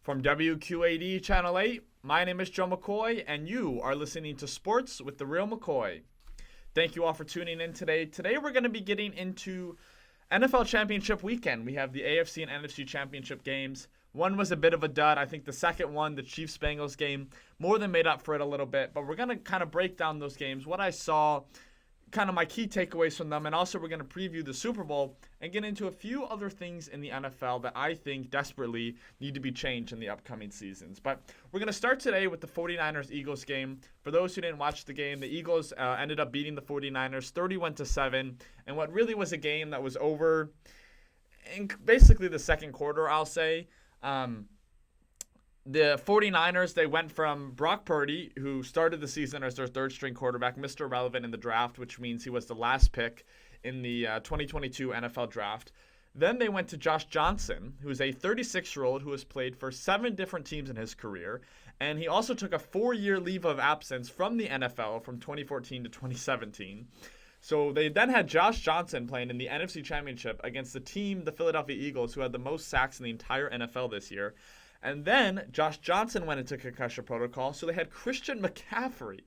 From WQAD Channel 8, my name is Joe McCoy, and you are listening to Sports with the Real McCoy. Thank you all for tuning in today. Today we're going to be getting into NFL Championship weekend. We have the AFC and NFC Championship games. One was a bit of a dud. I think the second one, the Chiefs-Bengals game, more than made up for it a little bit. But we're going to kind of break down those games, what I saw, kind of my key takeaways from them, and also we're going to preview the Super Bowl and get into a few other things in the NFL that I think desperately need to be changed in the upcoming seasons. But we're going to start today with the 49ers-Eagles game. For those who didn't watch the game, the Eagles ended up beating the 49ers 31-7, and what really was a game that was over in basically the second quarter, I'll say. The 49ers, they went from Brock Purdy, who started the season as their third-string quarterback, Mr. Irrelevant in the draft, which means he was the last pick in the 2022 NFL draft. Then they went to Josh Johnson, who's a 36-year-old who has played for 7 different teams in his career, and he also took a 4-year leave of absence from the NFL from 2014 to 2017. So they then had Josh Johnson playing in the NFC Championship against the team, the Philadelphia Eagles, who had the most sacks in the entire NFL this year. And then Josh Johnson went into concussion protocol, so they had Christian McCaffrey,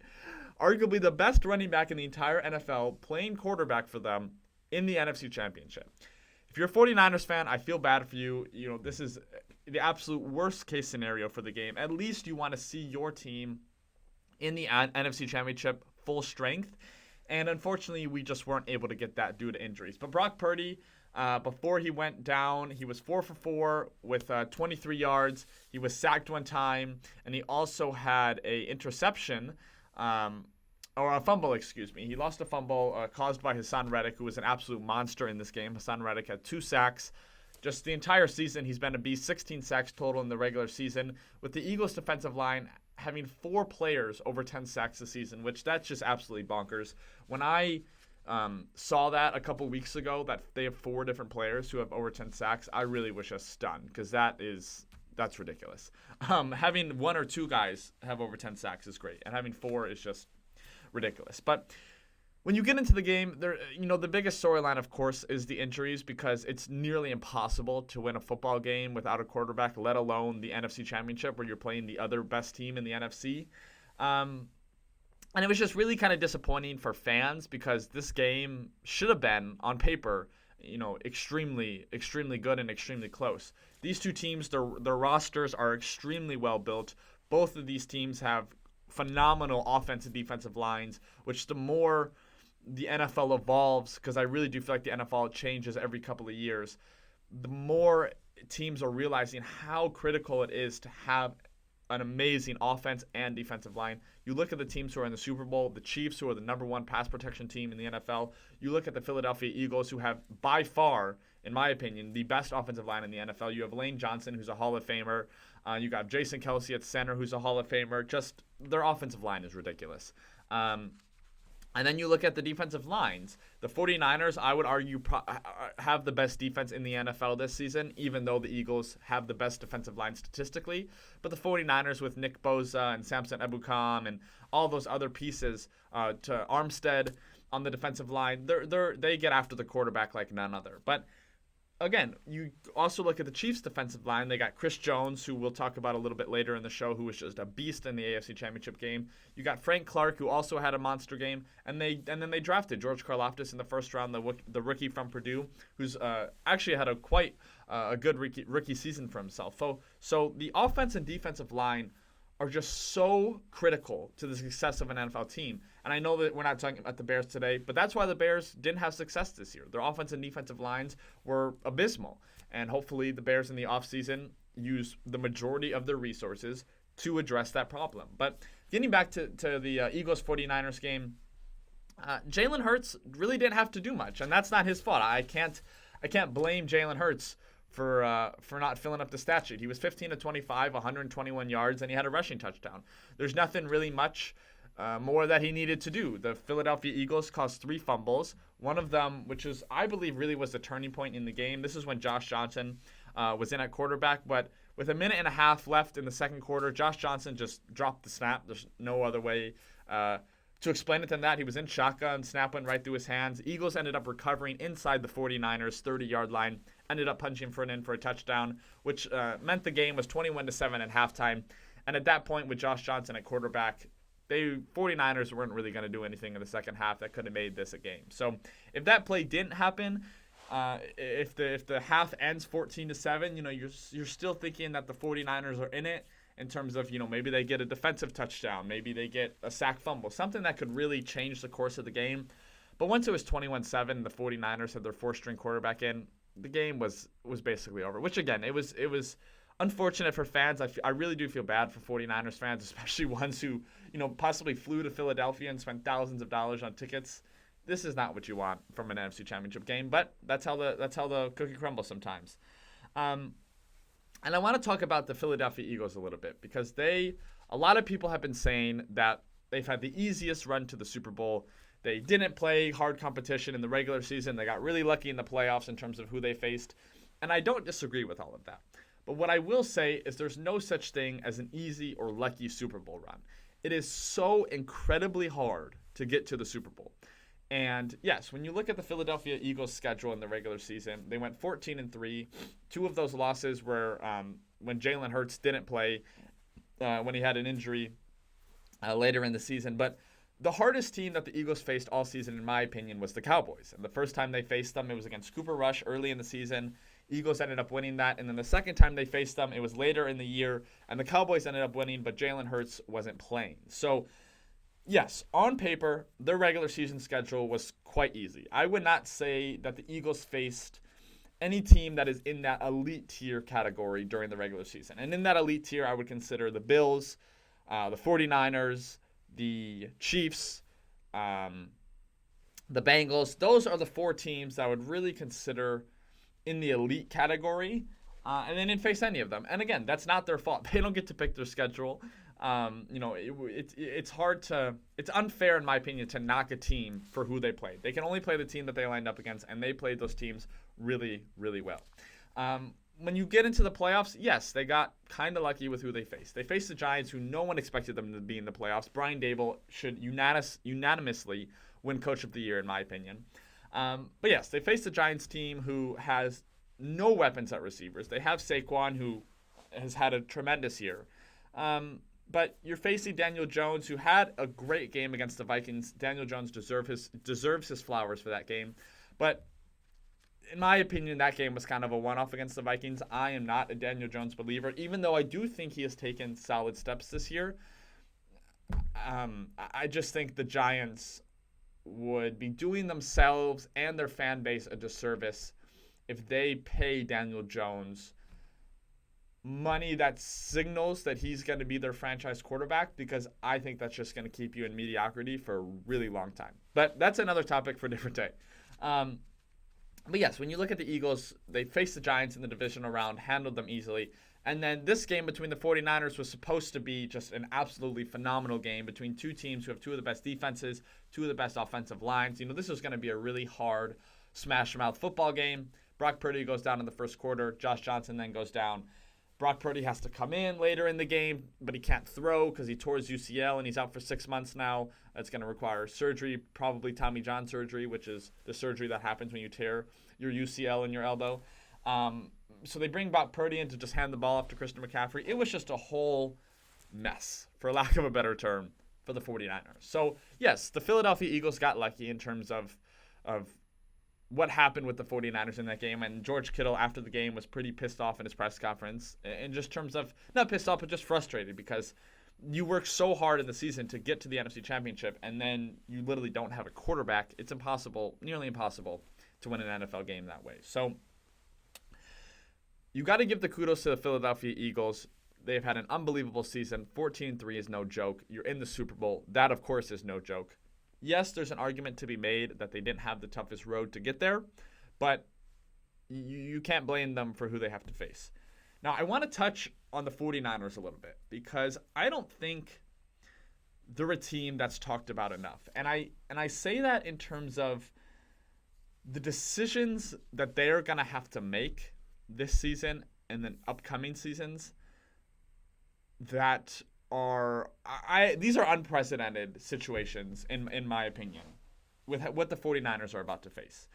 arguably the best running back in the entire NFL, playing quarterback for them in the NFC Championship. If you're a 49ers fan, I feel bad for you. You know, this is the absolute worst case scenario for the game. At least you want to see your team in the NFC Championship full strength. And unfortunately, we just weren't able to get that due to injuries. But Brock Purdy, before he went down, he was 4 for 4 with 23 yards. He was sacked one time, and he also had a interception, or a fumble, excuse me. He lost a fumble caused by Hassan Reddick, who was an absolute monster in this game. Hassan Reddick had 2 sacks. Just the entire season, he's been a beast. 16 sacks total in the regular season, with the Eagles' defensive line having 4 players over 10 sacks this season, which that's just absolutely bonkers. When I saw that a couple weeks ago, that they have 4 different players who have over 10 sacks, I really was just stunned, because that's ridiculous. Having 1 or 2 guys have over 10 sacks is great, and having 4 is just ridiculous. But when you get into the game, the biggest storyline, of course, is the injuries, because it's nearly impossible to win a football game without a quarterback, let alone the NFC Championship, where you're playing the other best team in the NFC. And it was just really kind of disappointing for fans, because this game should have been, on paper, extremely, extremely good and extremely close. These two teams, their rosters are extremely well built. Both of these teams have phenomenal offensive and defensive lines, which the more the NFL evolves, because I really do feel like the NFL changes every couple of years, the more teams are realizing how critical it is to have an amazing offense and defensive line. You look at the teams who are in the Super Bowl, the Chiefs, who are the number 1 pass protection team in the NFL. You look at the Philadelphia Eagles, who have, by far, in my opinion, the best offensive line in the NFL. You have Lane Johnson, who's a Hall of Famer. You got Jason Kelce at center, who's a Hall of Famer. Just their offensive line is ridiculous. And then you look at the defensive lines. The 49ers, I would argue, have the best defense in the NFL this season, even though the Eagles have the best defensive line statistically. But the 49ers, with Nick Bosa and Samson Ebukam and all those other pieces, to Armstead on the defensive line, they get after the quarterback like none other. But again, you also look at the Chiefs' defensive line. They got Chris Jones, who we'll talk about a little bit later in the show, who was just a beast in the AFC Championship game. You got Frank Clark, who also had a monster game, and then they drafted George Karlaftis in the first round, the rookie from Purdue, who's actually had a good rookie season for himself. So the offense and defensive line are just so critical to the success of an NFL team. And I know that we're not talking about the Bears today, but that's why the Bears didn't have success this year. Their offense and defensive lines were abysmal. And hopefully the Bears in the offseason use the majority of their resources to address that problem. But getting back to the Eagles-49ers game, Jalen Hurts really didn't have to do much, and that's not his fault. I can't blame Jalen Hurts for not filling up the stat sheet. He was 15-25, 121 yards, and he had a rushing touchdown. There's nothing really much more that he needed to do. The Philadelphia Eagles caused 3 fumbles. One of them, which is, I believe, really was the turning point in the game. This is when Josh Johnson was in at quarterback, but with a minute and a half left in the second quarter, Josh Johnson just dropped the snap. There's no other way to explain it than that. He was in shotgun, snap went right through his hands. Eagles ended up recovering inside the 49ers' 30-yard line ended up punching for a touchdown, which meant the game was 21-7 at halftime. And at that point, with Josh Johnson at quarterback, 49ers weren't really going to do anything in the second half that could have made this a game. So if that play didn't happen, if the half ends 14-7, you're still thinking that the 49ers are in it in terms of, maybe they get a defensive touchdown, maybe they get a sack fumble, something that could really change the course of the game. But once it was 21-7, the 49ers had their fourth-string quarterback in, the game was basically over, which, again, it was unfortunate for fans. I really do feel bad for 49ers fans, especially ones who, possibly flew to Philadelphia and spent thousands of dollars on tickets. This is not what you want from an NFC Championship game, but that's how the cookie crumbles sometimes. And I want to talk about the Philadelphia Eagles a little bit because a lot of people have been saying that they've had the easiest run to the Super Bowl. They didn't play hard competition in the regular season. They got really lucky in the playoffs in terms of who they faced. And I don't disagree with all of that. But what I will say is there's no such thing as an easy or lucky Super Bowl run. It is so incredibly hard to get to the Super Bowl. And yes, when you look at the Philadelphia Eagles schedule in the regular season, they went 14-3. Two of those losses were when Jalen Hurts didn't play, when he had an injury later in the season. But the hardest team that the Eagles faced all season, in my opinion, was the Cowboys. And the first time they faced them, it was against Cooper Rush early in the season. Eagles ended up winning that. And then the second time they faced them, it was later in the year. And the Cowboys ended up winning, but Jalen Hurts wasn't playing. So, yes, on paper, their regular season schedule was quite easy. I would not say that the Eagles faced any team that is in that elite tier category during the regular season. And in that elite tier, I would consider the Bills, the 49ers, the Chiefs, the Bengals. Those are the four teams that I would really consider in the elite category, and they didn't face any of them. And again, that's not their fault. They don't get to pick their schedule. It's unfair, in my opinion, to knock a team for who they played. They can only play the team that they lined up against, and they played those teams really, really well. When you get into the playoffs, yes, they got kind of lucky with who they faced. They faced the Giants, who no one expected them to be in the playoffs. Brian Daboll should unanimously win Coach of the Year, in my opinion. But yes, they faced the Giants team who has no weapons at receivers. They have Saquon, who has had a tremendous year. But you're facing Daniel Jones, who had a great game against the Vikings. Daniel Jones deserves his flowers for that game. But in my opinion, that game was kind of a one-off against the Vikings. I am not a Daniel Jones believer, even though I do think he has taken solid steps this year. I just think the Giants would be doing themselves and their fan base a disservice if they pay Daniel Jones money that signals that he's going to be their franchise quarterback, because I think that's just going to keep you in mediocrity for a really long time. But that's another topic for a different day. But yes, when you look at the Eagles, they faced the Giants in the divisional round, handled them easily. And then this game between the 49ers was supposed to be just an absolutely phenomenal game between two teams who have two of the best defenses, two of the best offensive lines. This was going to be a really hard smash-mouth football game. Brock Purdy goes down in the first quarter. Josh Johnson then goes down. Brock Purdy has to come in later in the game, but he can't throw because he tore his UCL and he's out for 6 months now. That's going to require surgery, probably Tommy John surgery, which is the surgery that happens when you tear your UCL in your elbow. So they bring Brock Purdy in to just hand the ball off to Christian McCaffrey. It was just a whole mess, for lack of a better term, for the 49ers. So, yes, the Philadelphia Eagles got lucky in terms of what happened with the 49ers in that game. And George Kittle, after the game, was pretty pissed off in his press conference. In just terms of, not pissed off, but just frustrated, because you work so hard in the season to get to the NFC Championship, and then you literally don't have a quarterback. It's impossible, nearly impossible, to win an NFL game that way. So you got to give the kudos to the Philadelphia Eagles. They've had an unbelievable season. 14-3 is no joke. You're in the Super Bowl. That, of course, is no joke. Yes, there's an argument to be made that they didn't have the toughest road to get there, but you can't blame them for who they have to face. Now, I want to touch on the 49ers a little bit, because I don't think they're a team that's talked about enough. And I say that in terms of the decisions that they're going to have to make this season and then upcoming seasons that are these are unprecedented situations in my opinion with what the 49ers are about to face.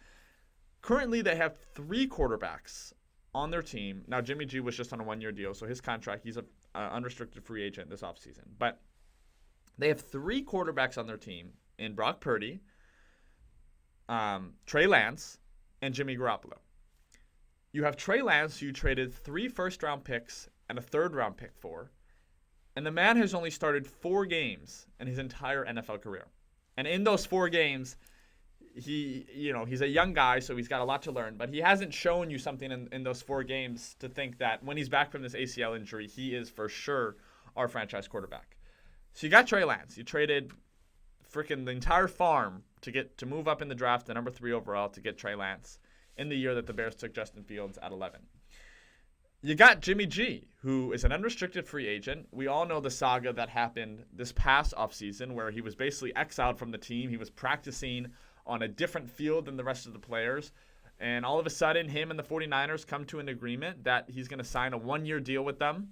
Currently, they have 3 quarterbacks on their team. Now, Jimmy G was just on a 1-year deal, so his contract, he's an unrestricted free agent this offseason. But they have 3 quarterbacks on their team in Brock Purdy, Trey Lance, and Jimmy Garoppolo. You have Trey Lance, who you traded 3 first-round picks and a third-round pick for, and the man has only started 4 games in his entire NFL career. And in those 4 games, he's a young guy, so he's got a lot to learn, but he hasn't shown you something in those 4 games to think that when he's back from this ACL injury, he is for sure our franchise quarterback. So you got Trey Lance. You traded freaking the entire farm to move up in the draft to number 3 overall to get Trey Lance in the year that the Bears took Justin Fields at 11. You got Jimmy G, who is an unrestricted free agent. We all know the saga that happened this past offseason where he was basically exiled from the team. He was practicing on a different field than the rest of the players. And all of a sudden, him and the 49ers come to an agreement that he's going to sign a 1-year deal with them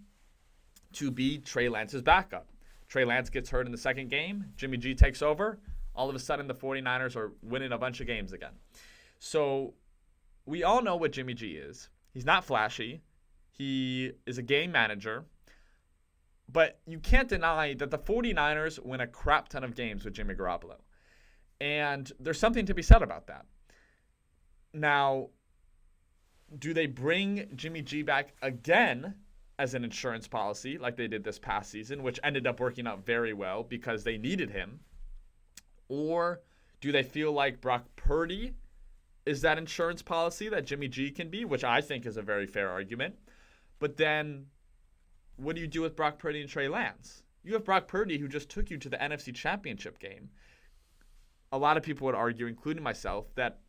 to be Trey Lance's backup. Trey Lance gets hurt in the second game. Jimmy G takes over. All of a sudden, the 49ers are winning a bunch of games again. So we all know what Jimmy G is. He's not flashy. He is a game manager. But you can't deny that the 49ers win a crap ton of games with Jimmy Garoppolo. And there's something to be said about that. Now, do they bring Jimmy G back again as an insurance policy like they did this past season, which ended up working out very well because they needed him? Or do they feel like Brock Purdy is that insurance policy that Jimmy G can be, which I think is a very fair argument? But then what do you do with Brock Purdy and Trey Lance? You have Brock Purdy who just took you to the NFC Championship game. A lot of people would argue, including myself, that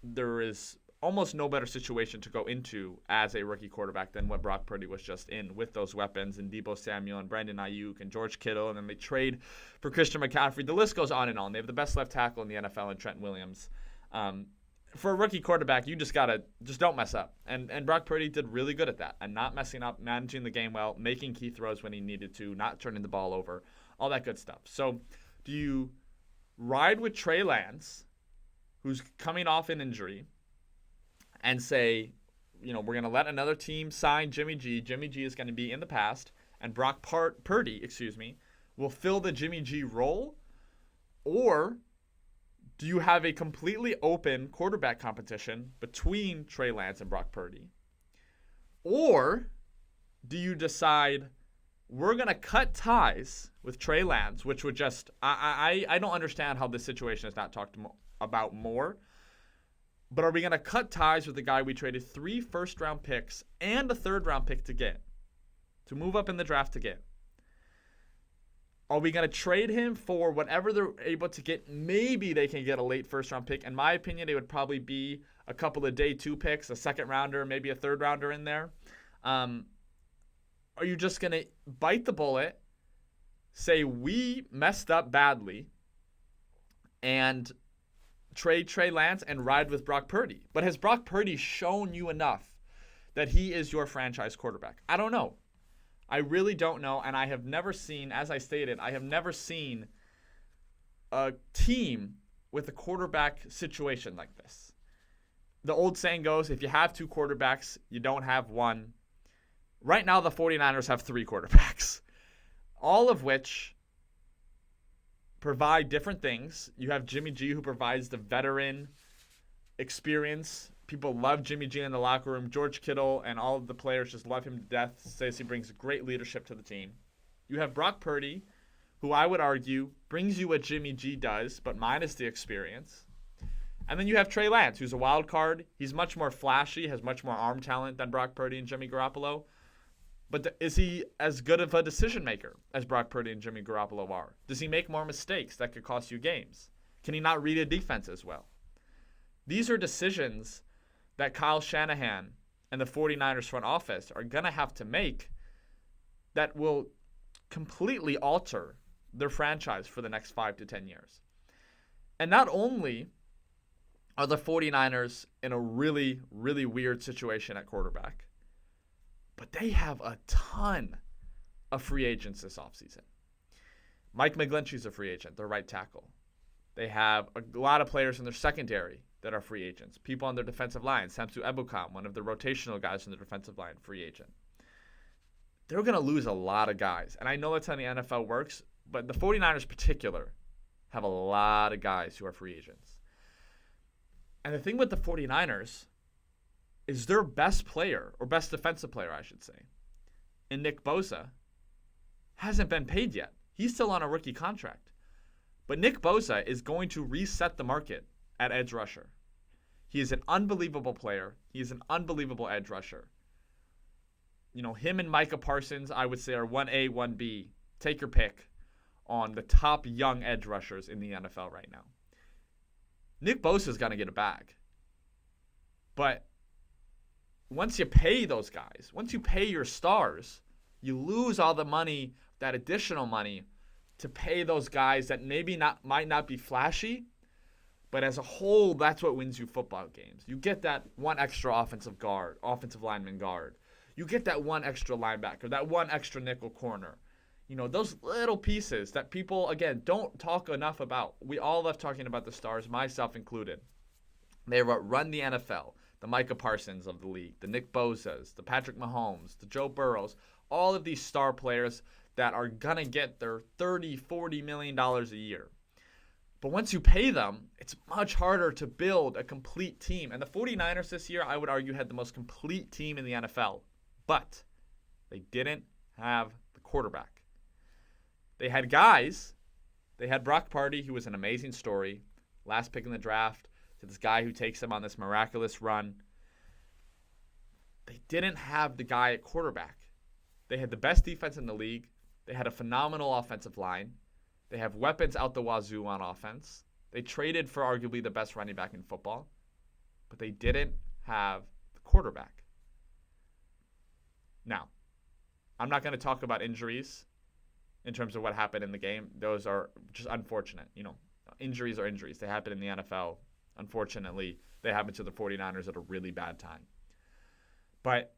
there is almost no better situation to go into as a rookie quarterback than what Brock Purdy was just in with those weapons and Deebo Samuel and Brandon Ayuk and George Kittle, and then they trade for Christian McCaffrey. The list goes on and on. They have the best left tackle in the NFL in Trent Williams. For a rookie quarterback, you just don't mess up. And Brock Purdy did really good at that and not messing up, managing the game well, making key throws when he needed to, not turning the ball over, all that good stuff. So do you ride with Trey Lance, who's coming off an injury, and say, we're going to let another team sign Jimmy G. Jimmy G is going to be in the past, and Brock Purdy, will fill the Jimmy G role? Or do you have a completely open quarterback competition between Trey Lance and Brock Purdy? Or do you decide we're going to cut ties with Trey Lance, which would just – I don't understand how this situation is not talked about more. But are we going to cut ties with the guy we traded 3 first-round picks and a third-round pick to get, to move up in the draft to get? Are we going to trade him for whatever they're able to get? Maybe they can get a late first-round pick. In my opinion, it would probably be a couple of day 2 picks, a second-rounder, maybe a third-rounder in there. Are you just going to bite the bullet, say we messed up badly, and trade Trey Lance and ride with Brock Purdy? But has Brock Purdy shown you enough that he is your franchise quarterback? I don't know. I really don't know, and I have never seen, as I stated, I have never seen a team with a quarterback situation like this. The old saying goes, if you have 2 quarterbacks, you don't have one. Right now, the 49ers have 3 quarterbacks, all of which provide different things. You have Jimmy G, who provides the veteran experience. People love Jimmy G in the locker room. George Kittle and all of the players just love him to death. Says he brings great leadership to the team. You have Brock Purdy, who I would argue brings you what Jimmy G does, but minus the experience. And then you have Trey Lance, who's a wild card. He's much more flashy, has much more arm talent than Brock Purdy and Jimmy Garoppolo. But is he as good of a decision maker as Brock Purdy and Jimmy Garoppolo are? Does he make more mistakes that could cost you games? Can he not read a defense as well? These are decisions that Kyle Shanahan and the 49ers front office are going to have to make that will completely alter their franchise for the next 5 to 10 years. And not only are the 49ers in a really, really weird situation at quarterback, but they have a ton of free agents this offseason. Mike McGlinchey's a free agent, their right tackle. They have a lot of players in their secondary that are free agents. People on their defensive line, Samsu Ebukam, one of the rotational guys on the defensive line, free agent. They're going to lose a lot of guys. And I know that's how the NFL works, but the 49ers in particular have a lot of guys who are free agents. And the thing with the 49ers is their best player, or best defensive player, I should say, in Nick Bosa, hasn't been paid yet. He's still on a rookie contract. But Nick Bosa is going to reset the market at edge rusher. He is an unbelievable player. He is an unbelievable edge rusher. You know, him and Micah Parsons, I would say, are 1A, 1B. Take your pick on the top young edge rushers in the NFL right now. Nick Bosa is going to get a bag. But once you pay those guys, once you pay your stars, you lose all the money, that additional money, to pay those guys that might not be flashy, but as a whole, that's what wins you football games. You get that one extra offensive lineman guard. You get that one extra linebacker, that one extra nickel corner. You know, those little pieces that people, again, don't talk enough about. We all love talking about the stars, myself included. They run the NFL, the Micah Parsons of the league, the Nick Bosas, the Patrick Mahomes, the Joe Burrows, all of these star players that are going to get their $30, $40 million a year. But once you pay them, it's much harder to build a complete team. And the 49ers this year, I would argue, had the most complete team in the NFL. But they didn't have the quarterback. They had guys. They had Brock Purdy, who was an amazing story. Last pick in the draft, to this guy who takes them on this miraculous run. They didn't have the guy at quarterback. They had the best defense in the league. They had a phenomenal offensive line. They have weapons out the wazoo on offense. They traded for arguably the best running back in football. But they didn't have the quarterback. Now, I'm not going to talk about injuries in terms of what happened in the game. Those are just unfortunate. You know, injuries are injuries. They happen in the NFL. Unfortunately, they happen to the 49ers at a really bad time. But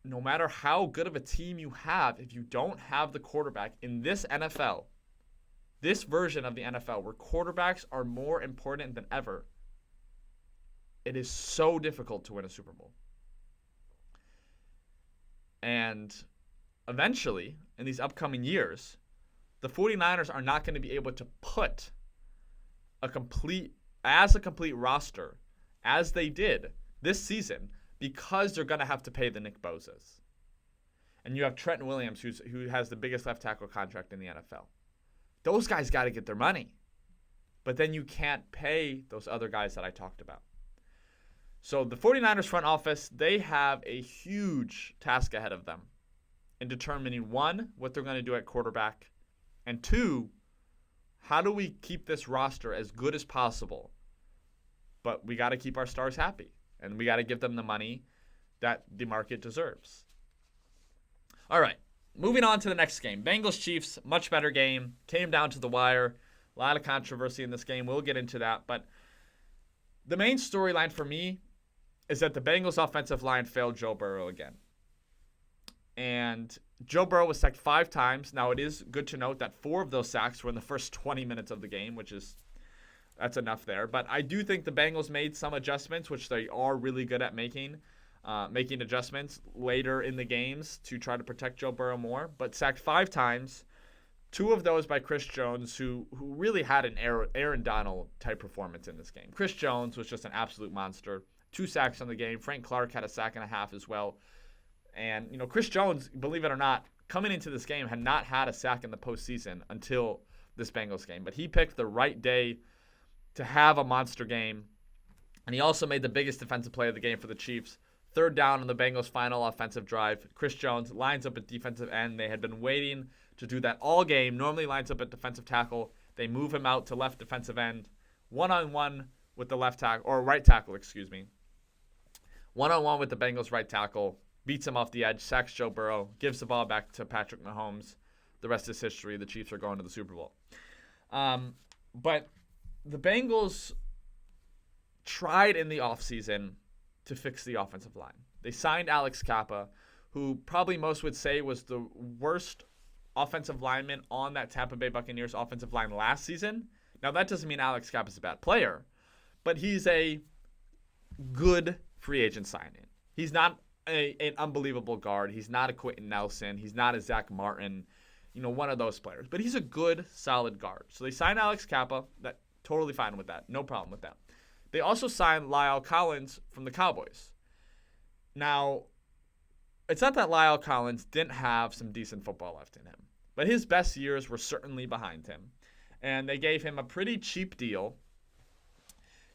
no matter how good of a team you have, if you don't have the quarterback in this NFL, this version of the NFL where quarterbacks are more important than ever, it is so difficult to win a Super Bowl. And eventually, in these upcoming years, the 49ers are not going to be able to put a complete roster as they did this season because they're going to have to pay the Nick Bosas. And you have Trent Williams, who has the biggest left tackle contract in the NFL. Those guys got to get their money. But then you can't pay those other guys that I talked about. So the 49ers front office, they have a huge task ahead of them in determining, one, what they're going to do at quarterback, and two, how do we keep this roster as good as possible? But we got to keep our stars happy, and we got to give them the money that the market deserves. All right, moving on to the next game. Bengals-Chiefs, much better game. Came down to the wire. A lot of controversy in this game. We'll get into that. But the main storyline for me is that the Bengals offensive line failed Joe Burrow again. And Joe Burrow was sacked 5 times. Now, it is good to note that 4 of those sacks were in the first 20 minutes of the game, that's enough there. But I do think the Bengals made some adjustments, which they are really good at making adjustments later in the games to try to protect Joe Burrow more. But sacked 5 times, 2 of those by Chris Jones, who really had an Aaron Donald-type performance in this game. Chris Jones was just an absolute monster. 2 sacks on the game. Frank Clark had a sack and a half as well. And, you know, Chris Jones, believe it or not, coming into this game had not had a sack in the postseason until this Bengals game. But he picked the right day to have a monster game. And he also made the biggest defensive play of the game for the Chiefs. 3rd down on the Bengals' final offensive drive. Chris Jones lines up at defensive end. They had been waiting to do that all game. Normally lines up at defensive tackle. They move him out to left defensive end. One-on-one with the left tackle, or right tackle, excuse me. One-on-one with the Bengals' right tackle. Beats him off the edge, sacks Joe Burrow, gives the ball back to Patrick Mahomes. The rest is history. The Chiefs are going to the Super Bowl. But the Bengals tried in the offseason to fix the offensive line. They signed Alex Kappa, who probably most would say was the worst offensive lineman on that Tampa Bay Buccaneers offensive line last season. Now, that doesn't mean Alex Kappa is a bad player, but he's a good free agent signing. He's not an unbelievable guard. He's not a Quentin Nelson. He's not a Zach Martin, one of those players. But he's a good, solid guard. So they signed Alex Kappa. That totally fine with that. No problem with that. They also signed La'el Collins from the Cowboys. Now, it's not that La'el Collins didn't have some decent football left in him, but his best years were certainly behind him. And they gave him a pretty cheap deal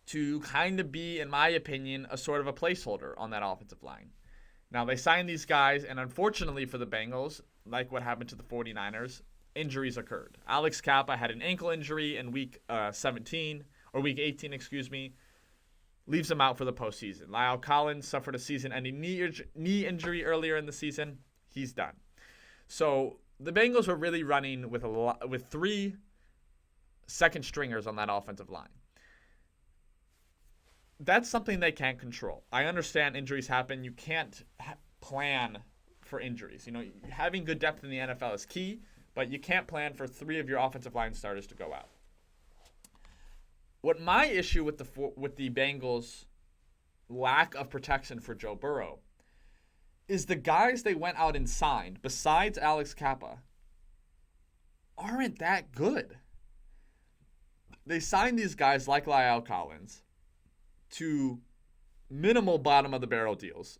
to kind of be, in my opinion, a sort of a placeholder on that offensive line. Now, they signed these guys, and unfortunately for the Bengals, like what happened to the 49ers, injuries occurred. Alex Kappa had an ankle injury in week 18, leaves him out for the postseason. La'el Collins suffered a season-ending knee injury earlier in the season. He's done. So the Bengals were really running with 3 second stringers on that offensive line. That's something they can't control. I understand injuries happen. You can't plan for injuries. Having good depth in the NFL is key, but you can't plan for 3 of your offensive line starters to go out. What my issue with the Bengals' lack of protection for Joe Burrow is the guys they went out and signed, besides Alex Kappa, aren't that good. They signed these guys like La'el Collins to minimal bottom-of-the-barrel deals,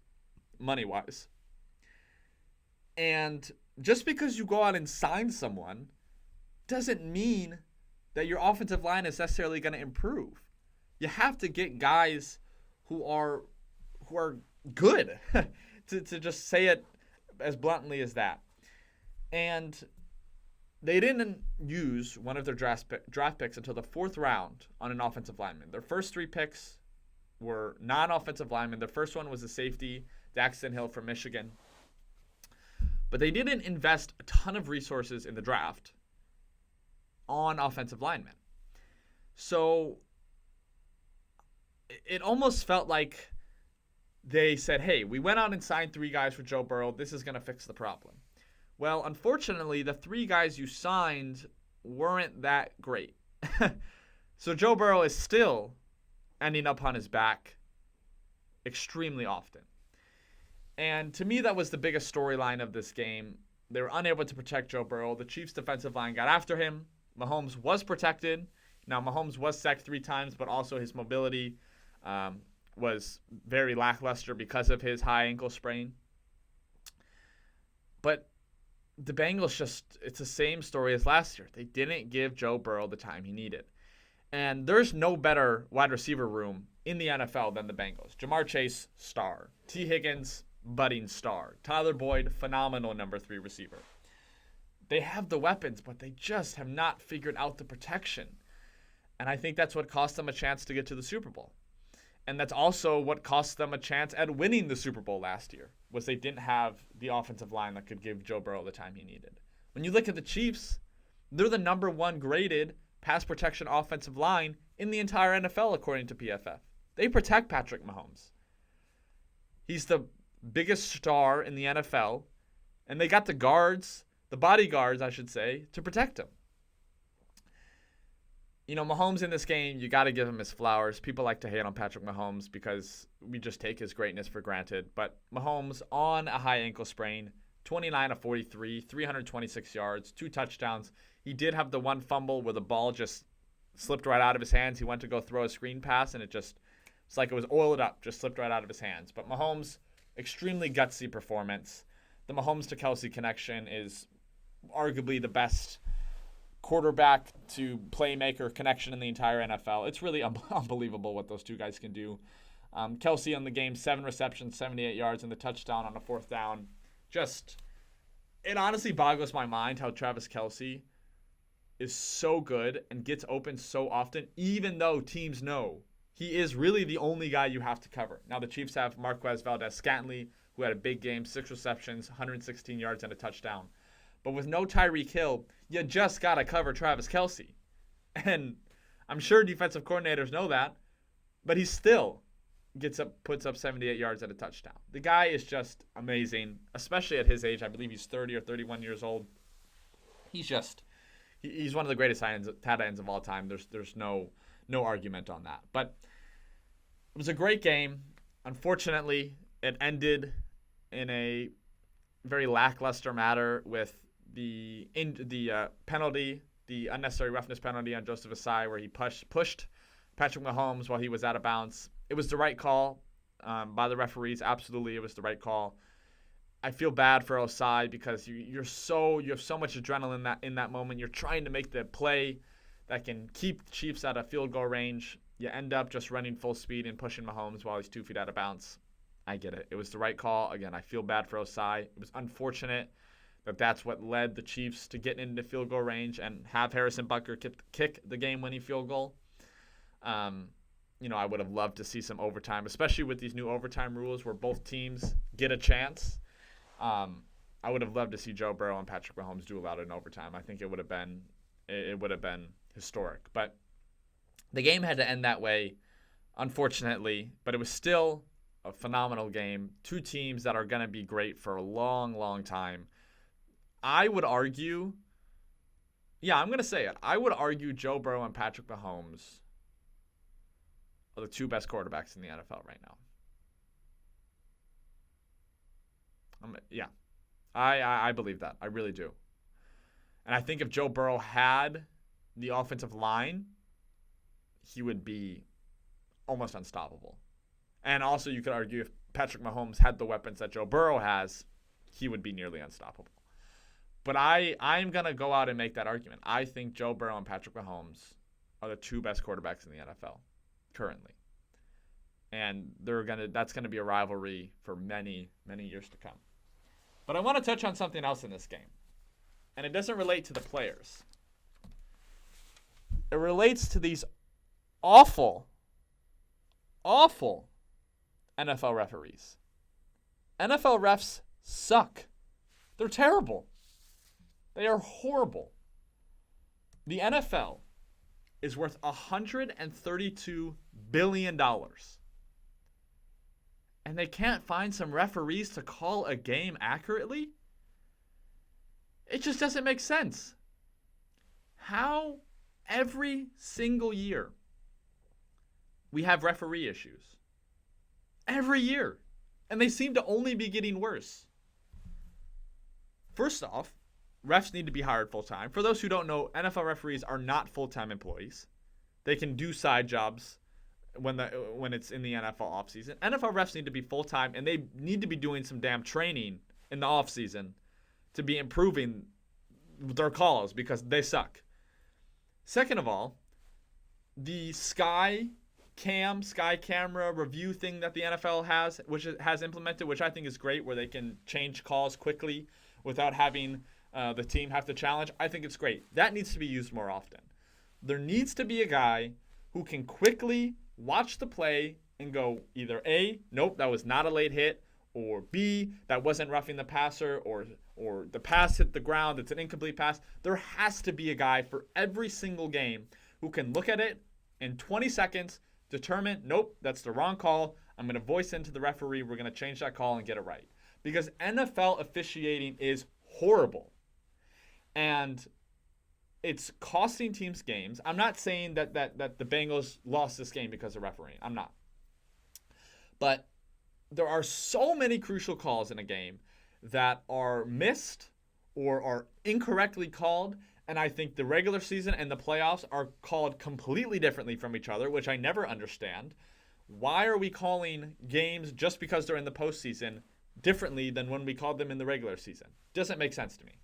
money-wise. And just because you go out and sign someone doesn't mean that your offensive line is necessarily going to improve. You have to get guys who are good, to just say it as bluntly as that. And they didn't use one of their draft picks until the 4th round on an offensive lineman. Their first 3 picks were non-offensive linemen. Their first one was a safety, Daxton Hill from Michigan. But they didn't invest a ton of resources in the draft on offensive linemen. So it almost felt like they said, hey, we went out and signed 3 guys for Joe Burrow. This is going to fix the problem. Well, unfortunately, the 3 guys you signed weren't that great. So Joe Burrow is still ending up on his back extremely often. And to me, that was the biggest storyline of this game. They were unable to protect Joe Burrow. The Chiefs' defensive line got after him. Mahomes was protected. Now, Mahomes was sacked 3 times, but also his mobility was very lackluster because of his high ankle sprain. But the Bengals it's the same story as last year. They didn't give Joe Burrow the time he needed. And there's no better wide receiver room in the NFL than the Bengals. Jamar Chase, star. T. Higgins, budding star. Tyler Boyd, phenomenal number 3 receiver. They have the weapons, but they just have not figured out the protection. And I think that's what cost them a chance to get to the Super Bowl. And that's also what cost them a chance at winning the Super Bowl last year, was they didn't have the offensive line that could give Joe Burrow the time he needed. When you look at the Chiefs, they're the number 1 graded pass protection offensive line in the entire NFL, according to PFF. They protect Patrick Mahomes. He's the biggest star in the NFL, and they got the bodyguards, I should say, to protect him. Mahomes in this game, you got to give him his flowers. People like to hate on Patrick Mahomes because we just take his greatness for granted. But Mahomes, on a high ankle sprain, 29 of 43, 326 yards, 2 touchdowns. He did have the 1 fumble where the ball just slipped right out of his hands. He went to go throw a screen pass, and it's like it was oiled up, just slipped right out of his hands. But Mahomes, extremely gutsy performance. The Mahomes to Kelsey connection is arguably the best quarterback to playmaker connection in the entire NFL. It's really unbelievable what those 2 guys can do. Kelsey on the game, 7 receptions, 78 yards, and the touchdown on a 4th down. It honestly boggles my mind how Travis Kelsey is so good and gets open so often, even though teams know he is really the only guy you have to cover. Now, the Chiefs have Marquez Valdez-Scantling, who had a big game, 6 receptions, 116 yards, and a touchdown. But with no Tyreek Hill, you just got to cover Travis Kelsey. And I'm sure defensive coordinators know that, but he still puts up 78 yards and a touchdown. The guy is just amazing, especially at his age. I believe he's 30 or 31 years old. He's one of the greatest tight ends of all time. There's no argument on that. But It was a great game. Unfortunately, it ended in a very lackluster manner with the penalty, the unnecessary roughness penalty on Joseph Asai, where he pushed Patrick Mahomes while he was out of bounds. It was the right call by the referees. Absolutely, it was the right call. I feel bad for Osai because you have so much adrenaline in that moment. You're trying to make the play that can keep the Chiefs out of field goal range. You end up just running full speed and pushing Mahomes while he's 2 feet out of bounds. I get it. It was the right call. Again, I feel bad for Osai. It was unfortunate that that's what led the Chiefs to getting into field goal range and have Harrison Butker kick the game-winning field goal. I would have loved to see some overtime, especially with these new overtime rules where both teams get a chance. I would have loved to see Joe Burrow and Patrick Mahomes do a lot in overtime. I think it would have been historic. But the game had to end that way, unfortunately. But it was still a phenomenal game. Two teams that are going to be great for a long, long time. I would argue, I'm going to say it. I would argue Joe Burrow and Patrick Mahomes are the two best quarterbacks in the NFL right now. I believe that. I really do. And I think if Joe Burrow had the offensive line, he would be almost unstoppable. And also you could argue if Patrick Mahomes had the weapons that Joe Burrow has, he would be nearly unstoppable. But I'm going to go out and make that argument. I think Joe Burrow and Patrick Mahomes are the two best quarterbacks in the NFL currently. And that's going to be a rivalry for many, many years to come. But I want to touch on something else in this game. And it doesn't relate to the players. It relates to these awful NFL referees. NFL refs suck. They're terrible. They are horrible. The NFL is worth $132 billion. And they can't find some referees to call a game accurately? It just doesn't make sense. How every single year we have referee issues? Every year. And they seem to only be getting worse. First off, refs need to be hired full-time. For those who don't know, NFL referees are not full-time employees. They can do side jobs when it's in the NFL offseason. NFL refs need to be full-time, and they need to be doing some damn training in the offseason to be improving their calls because they suck. Second of all, the Sky camera review thing that the NFL has, which it has implemented, which I think is great, where they can change calls quickly without having the team have to challenge. I think it's great. That needs to be used more often. There needs to be a guy who can quickly watch the play and go either A, nope, that was not a late hit, or B, that wasn't roughing the passer, or the pass hit the ground, it's an incomplete pass. There has to be a guy for every single game who can look at it in 20 seconds, determine, nope, that's the wrong call. I'm going to voice into the referee. We're going to change that call and get it right. Because NFL officiating is horrible. And it's costing teams games. I'm not saying that the Bengals lost this game because of refereeing. I'm not. But there are so many crucial calls in a game that are missed or are incorrectly called. And I think the regular season and the playoffs are called completely differently from each other, which I never understand. Why are we calling games just because they're in the postseason differently than when we called them in the regular season? Doesn't make sense to me.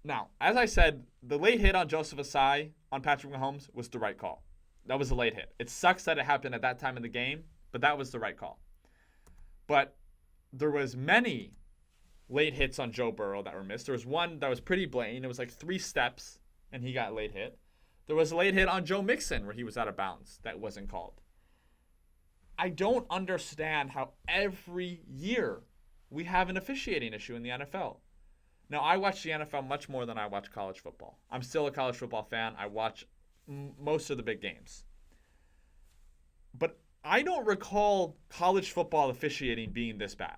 Now, as I said, the late hit on Joseph Asai on Patrick Mahomes was the right call. That was a late hit. It sucks that it happened at that time in the game, but that was the right call. But there was many late hits on Joe Burrow that were missed. There was one that was pretty blatant. It was like 3 steps, and he got late hit. There was a late hit on Joe Mixon where he was out of bounds that wasn't called. I don't understand how every year we have an officiating issue in the NFL. Now, I watch the NFL much more than I watch college football. I'm still a college football fan. I watch most of the big games. But I don't recall college football officiating being this bad.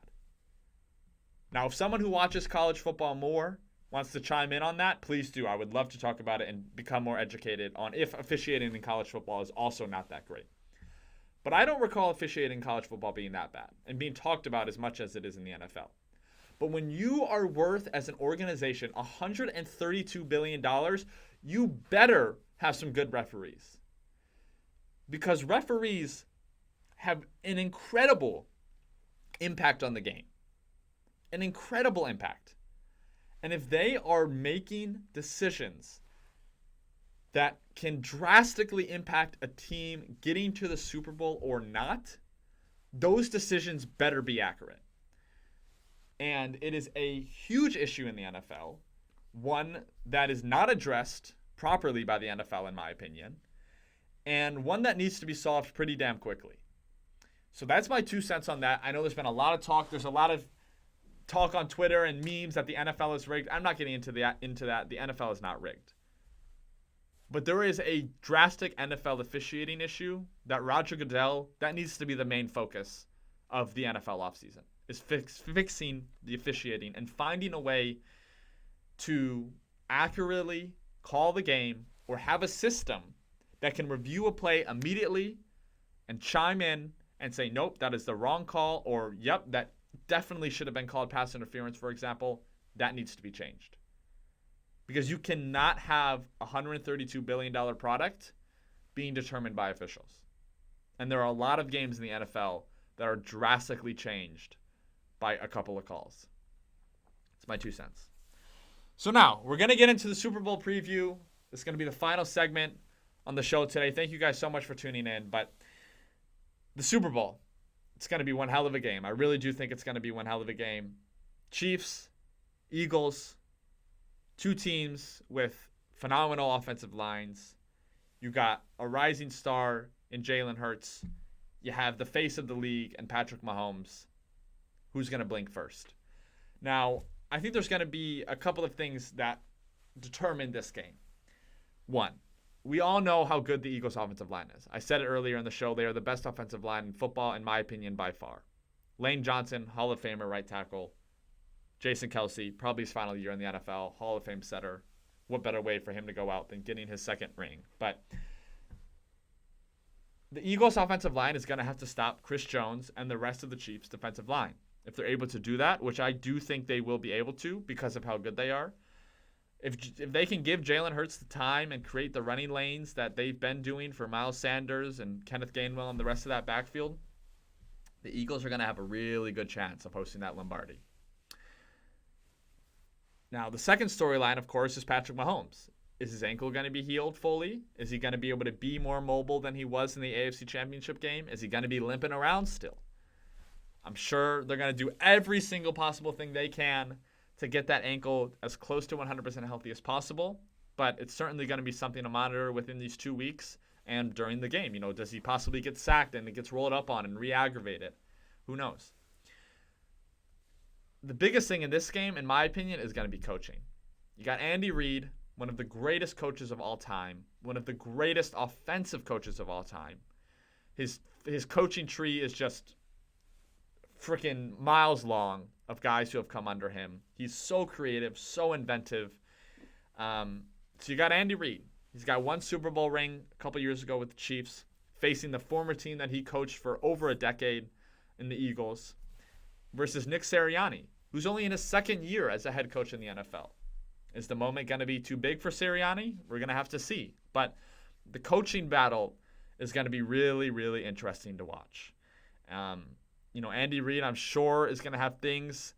Now, if someone who watches college football more wants to chime in on that, please do. I would love to talk about it and become more educated on if officiating in college football is also not that great. But I don't recall officiating in college football being that bad and being talked about as much as it is in the NFL. But when you are worth, as an organization, $132 billion, you better have some good referees. Because referees have an incredible impact on the game. An incredible impact. And if they are making decisions that can drastically impact a team getting to the Super Bowl or not, those decisions better be accurate. And it is a huge issue in the NFL, one that is not addressed properly by the NFL, in my opinion, and one that needs to be solved pretty damn quickly. So that's my 2 cents on that. I know there's been a lot of talk. There's a lot of talk on Twitter and memes that the NFL is rigged. I'm not getting into that. The NFL is not rigged. But there is a drastic NFL officiating issue that Roger Goodell, that needs to be the main focus of the NFL offseason, is fixing the officiating and finding a way to accurately call the game or have a system that can review a play immediately and chime in and say, nope, that is the wrong call, or yep, that definitely should have been called pass interference, for example. That needs to be changed. Because you cannot have a $132 billion product being determined by officials. And there are a lot of games in the NFL that are drastically changed by a couple of calls. It's my 2 cents. So now, we're going to get into the Super Bowl preview. This is going to be the final segment on the show today. Thank you guys so much for tuning in. But the Super Bowl, it's going to be one hell of a game. I really do think it's going to be one hell of a game. Chiefs, Eagles, two teams with phenomenal offensive lines. You got a rising star in Jalen Hurts. You have the face of the league and Patrick Mahomes. Who's going to blink first? Now, I think there's going to be a couple of things that determine this game. One, we all know how good the Eagles' offensive line is. I said it earlier in the show. They are the best offensive line in football, in my opinion, by far. Lane Johnson, Hall of Famer, right tackle. Jason Kelce, probably his final year in the NFL, Hall of Fame setter. What better way for him to go out than getting his second ring? But the Eagles' offensive line is going to have to stop Chris Jones and the rest of the Chiefs' defensive line. If they're able to do that, which I do think they will be able to because of how good they are, if they can give Jalen Hurts the time and create the running lanes that they've been doing for Miles Sanders and Kenneth Gainwell and the rest of that backfield, the Eagles are going to have a really good chance of hosting that Lombardi. Now, the second storyline, of course, is Patrick Mahomes. Is his ankle going to be healed fully? Is he going to be able to be more mobile than he was in the AFC Championship game? Is he going to be limping around still? I'm sure they're going to do every single possible thing they can to get that ankle as close to 100% healthy as possible. But it's certainly going to be something to monitor within these 2 weeks and during the game. You know, does he possibly get sacked and it gets rolled up on and re-aggravate it? Who knows? The biggest thing in this game, in my opinion, is going to be coaching. You got Andy Reid, one of the greatest coaches of all time, one of the greatest offensive coaches of all time. His coaching tree is just freaking miles long of guys who have come under him. He's so creative, so inventive. So you got Andy Reid. He's got one Super Bowl ring a couple years ago with the Chiefs, facing the former team that he coached for over a decade in the Eagles, versus Nick Sirianni, who's only in his second year as a head coach in the NFL. Is the moment going to be too big for Sirianni? We're going to have to see. But the coaching battle is going to be really, really interesting to watch. Andy Reid, I'm sure, is going to have things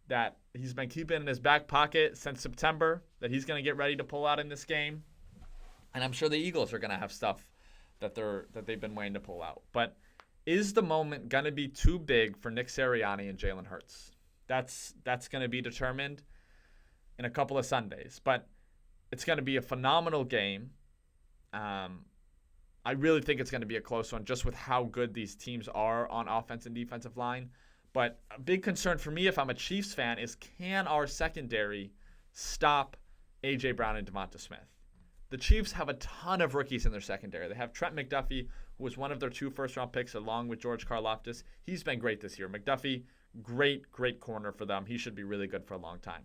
that he's been keeping in his back pocket since September that he's going to get ready to pull out in this game. And I'm sure the Eagles are going to have stuff that they've been waiting to pull out. But is the moment going to be too big for Nick Sirianni and Jalen Hurts? That's going to be determined in a couple of Sundays. But it's going to be a phenomenal game. I really think it's going to be a close one just with how good these teams are on offense and defensive line. But a big concern for me, if I'm a Chiefs fan, is can our secondary stop A.J. Brown and Devonta Smith? The Chiefs have a ton of rookies in their secondary. They have Trent McDuffie, who was one of their 2 first-round picks, along with George Karlaftis. He's been great this year. McDuffie, great corner for them. He should be really good for a long time.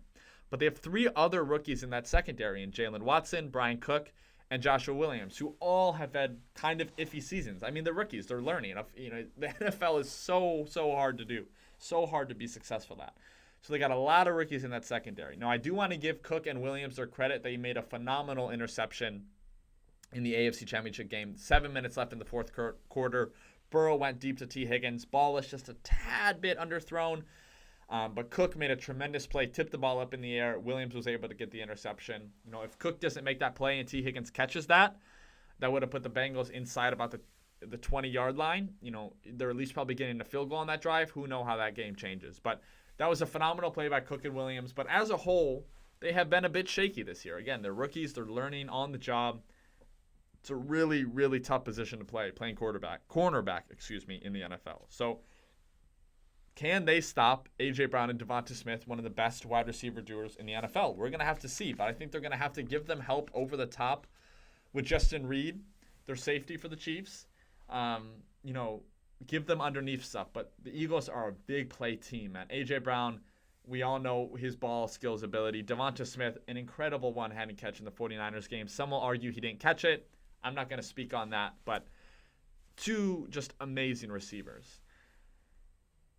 But they have 3 other rookies in that secondary, in Jalen Watson, Brian Cook, and Joshua Williams, who all have had kind of iffy seasons. I mean, they're rookies. They're learning. The NFL is so hard to do. So hard to be successful at. So they got a lot of rookies in that secondary. Now, I do want to give Cook and Williams their credit. They made a phenomenal interception in the AFC Championship game. 7 minutes left in the fourth quarter. Burrow went deep to T. Higgins. Ball was just a tad bit underthrown. But Cook made a tremendous play, tipped the ball up in the air. Williams was able to get the interception. If Cook doesn't make that play and T. Higgins catches that would have put the Bengals inside about the 20-yard line. They're at least probably getting a field goal on that drive. Who knows how that game changes. But that was a phenomenal play by Cook and Williams. But as a whole, they have been a bit shaky this year. Again, they're rookies. They're learning on the job. It's a really, really tough position to play, playing cornerback, in the NFL. So can they stop A.J. Brown and Devonta Smith, one of the best wide receiver duos in the NFL? We're going to have to see, but I think they're going to have to give them help over the top with Justin Reed, their safety for the Chiefs. Give them underneath stuff. But the Eagles are a big play team, man. A.J. Brown, we all know his ball skills ability. Devonta Smith, an incredible one-handed catch in the 49ers game. Some will argue he didn't catch it. I'm not going to speak on that, but 2 just amazing receivers.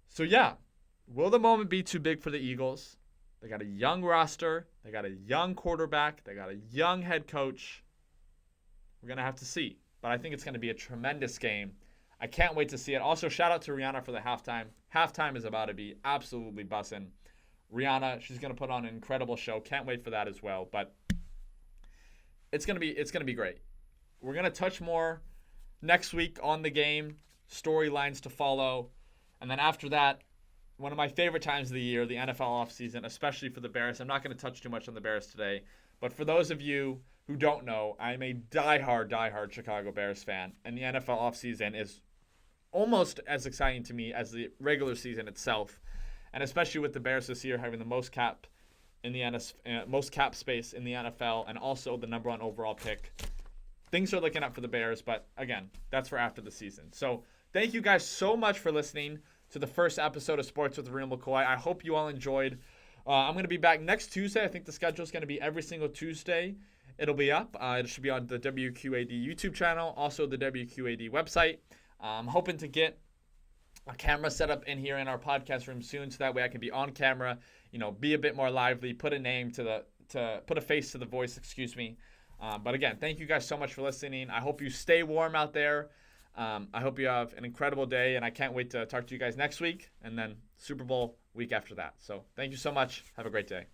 So, yeah, will the moment be too big for the Eagles? They got a young roster. They got a young quarterback. They got a young head coach. We're going to have to see. But I think it's going to be a tremendous game. I can't wait to see it. Also, shout out to Rihanna for the halftime. Halftime is about to be absolutely bussin'. Rihanna, she's going to put on an incredible show. Can't wait for that as well. But it's going to be great. We're going to touch more next week on the game, storylines to follow. And then after that, one of my favorite times of the year, the NFL offseason, especially for the Bears. I'm not going to touch too much on the Bears today. But for those of you who don't know, I'm a diehard Chicago Bears fan. And the NFL offseason is almost as exciting to me as the regular season itself. And especially with the Bears this year having the most cap space in the NFL and also the number 1 overall pick. Things are looking up for the Bears, but again, that's for after the season. So thank you guys so much for listening to the first episode of Sports with Real McCoy. I hope you all enjoyed. I'm going to be back next Tuesday. I think the schedule is going to be every single Tuesday. It'll be up. It should be on the WQAD YouTube channel, also the WQAD website. I'm hoping to get a camera set up in here in our podcast room soon, so that way I can be on camera, be a bit more lively, put a face to the voice, But again, thank you guys so much for listening. I hope you stay warm out there. I hope you have an incredible day, and I can't wait to talk to you guys next week and then Super Bowl week after that. So thank you so much. Have a great day.